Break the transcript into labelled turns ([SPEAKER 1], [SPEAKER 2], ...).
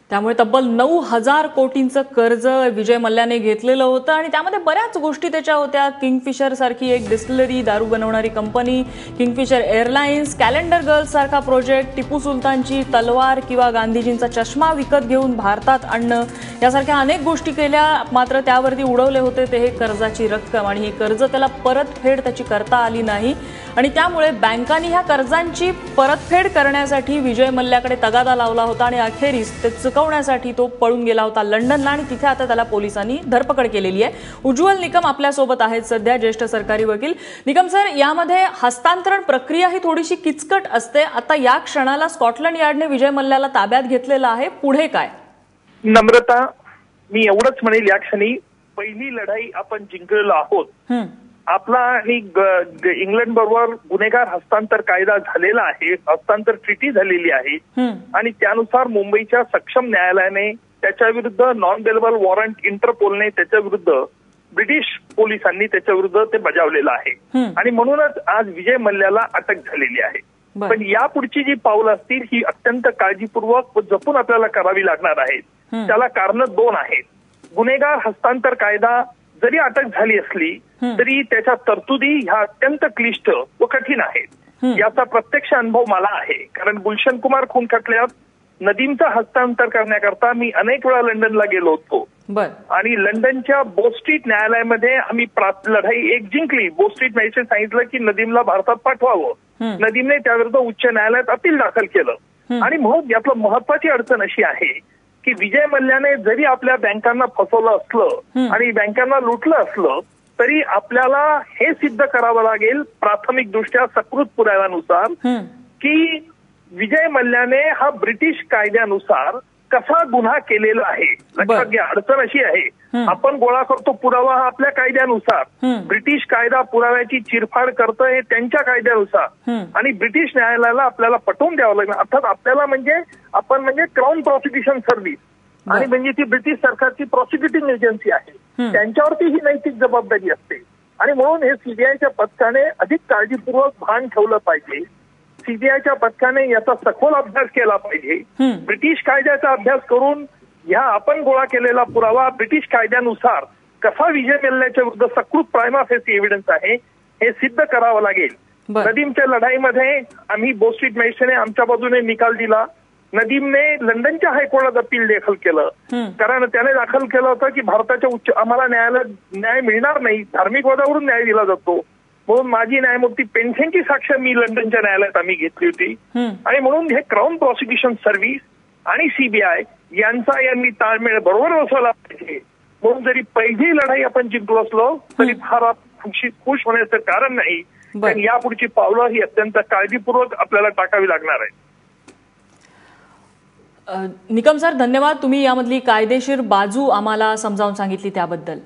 [SPEAKER 1] त्यामुळे तब्बल 9,000 कोटींचं कर्ज विजय मल्ल्याने घेतलेलं होतं आणि त्यामध्ये बऱ्याच गोष्टी त्याच्या होत्या। किंगफिशर सारखी एक डिस्टिलरी, दारू बनवणारी company, Kingfisher airlines, calendar girls सारखा प्रोजेक्ट, टिपू सुलतानची तलवार किंवा गांधीजींचा चष्मा विकत घेऊन भारतात आणणं, यासारख्या अनेक गोष्टी केल्या। मात्र त्यावरती उडवले होते ते हे कर्जाची रक्कम आणि ही कर्ज त्याला परतफेड त्याची करता आली नाही आणि त्यामुळे बँकांनी ह्या कर्जांची परतफेड करण्यासाठी विजय मल्ल्याकडे तगादा लावला होता आणि अखेरीस ते चुकवण्यासाठी तो पळून गेला होता लंडनला आणि तिथे आता त्याला पोलिसांनी धरपकड केलेली आहे। उज्ज्वल निकम आपल्या सोबत आहेत सध्या, ज्येष्ठ सरकारी वकील। निकम सर, यामध्ये हस्तांतरण प्रक्रिया ही थोडीशी किचकट असते। आता या क्षणाला स्कॉटलंड यार्डने विजय मल्ल्याला ताब्यात घेतलेलं आहे, पुढे काय?
[SPEAKER 2] नम्रता, मी एवढंच म्हणेल, या क्षणी पहिली लढाई आपण जिंकलेलो आहोत। आपला आणि इंग्लंड बरोबर गुन्हेगार हस्तांतर कायदा झालेला आहे, हस्तांतर ट्रिटी झालेली आहे आणि त्यानुसार मुंबईच्या सक्षम न्यायालयाने त्याच्या विरुद्ध नॉन बेलेबल वॉरंट इंटरपोलने त्याच्या विरुद्ध ब्रिटिश पोलिसांनी त्याच्या विरुद्ध ते बजावलेलं आहे आणि म्हणूनच आज विजय मल्ल्याला अटक झालेली आहे। पण यापुढची जी पावलं असतील ही अत्यंत काळजीपूर्वक व जपून आपल्याला करावी लागणार आहेत। त्याला कारण दोन आहेत। गुन्हेगार हस्तांतर कायदा जरी अटक झाली असली तरी त्याच्या तरतुदी ह्या अत्यंत क्लिष्ट व कठीण आहेत। याचा प्रत्यक्ष अनुभव मला आहे, कारण गुलशन कुमार खून खटल्यात नदीमचं हस्तांतर करण्याकरता मी अनेक वेळा लंडनला गेलो होतो आणि लंडनच्या बो स्ट्रीट न्यायालयामध्ये आम्ही लढाई एक जिंकली। बो स्ट्रीट मॅजिस्ट्रेट सांगितलं की नदीमला भारतात पाठवावं। नदीमने त्याविरुद्ध उच्च न्यायालयात अपील दाखल केलं आणि म्हणून यातलं महत्वाची अडचण अशी आहे की विजय मल्ल्याने जरी आपल्या बँकांना फसवलं असलं आणि बँकांना लुटलं असलं तरी आपल्याला हे सिद्ध करावं लागेल प्राथमिक दृष्ट्या सकृत पुराव्यानुसार की विजय मल्ल्याने हा ब्रिटिश कायद्यानुसार कसा गुन्हा केलेला आहे। लक्षात घ्या, अडचण अशी आहे, आपण गोळा करतो पुरावा हा आपल्या कायद्यानुसार, ब्रिटिश कायदा पुराव्याची चिरफाड करतं हे त्यांच्या कायद्यानुसार आणि ब्रिटिश न्यायालयाला आपल्याला पटवून द्यावं लागेल। अर्थात आपल्याला म्हणजे क्राऊन प्रॉसिक्युशन सर्व्हिस आणि म्हणजे ती ब्रिटिश सरकारची प्रॉसिक्युटिंग एजन्सी आहे, त्यांच्यावरती ही नैतिक जबाबदारी असते आणि म्हणून हे सीबीआयच्या पथकाने अधिक काळजीपूर्वक भान ठेवलं पाहिजे। सीबीआयच्या पथकाने याचा सखोल अभ्यास केला पाहिजे। ब्रिटिश कायद्याचा अभ्यास करून ह्या आपण गोळा केलेला पुरावा ब्रिटिश कायद्यानुसार कसा विजय मल्ल्याच्या विरुद्ध सकृत प्रायमा फेसी एव्हिडन्स आहे हे सिद्ध करावं लागेल। नदीमच्या लढाईमध्ये आम्ही बो स्ट्रीट मॅजिस्ट्रेटने आमच्या बाजूने निकाल दिला। नदीमने लंडनच्या हायकोर्टात अपील दाखल केलं, कारण त्याने दाखल केलं होतं की भारताच्या आम्हाला न्याय मिळणार नाही, धार्मिक वादावरून न्याय दिला जातो। म्हणून माझी न्यायमूर्ती पेन्शनची साक्ष मी लंडनच्या न्यायालयात आम्ही घेतली होती आणि म्हणून हे क्राऊन प्रॉसिक्युशन सर्व्हिस आणि सीबीआय यांनी ताळमेळ बरोबर बसवला पाहिजे। म्हणून जरी पहिली लढाई आपण जिंकलो असलो तरी फार खुश होण्याचं कारण नाही, पण यापुढची पावलं ही अत्यंत काळजीपूर्वक आपल्याला टाकावी लागणार आहे।
[SPEAKER 1] निकम सर, धन्यवाद, तुम्ही यामधली कायदेशीर बाजू आम्हाला समजावून सांगितली त्याबद्दल।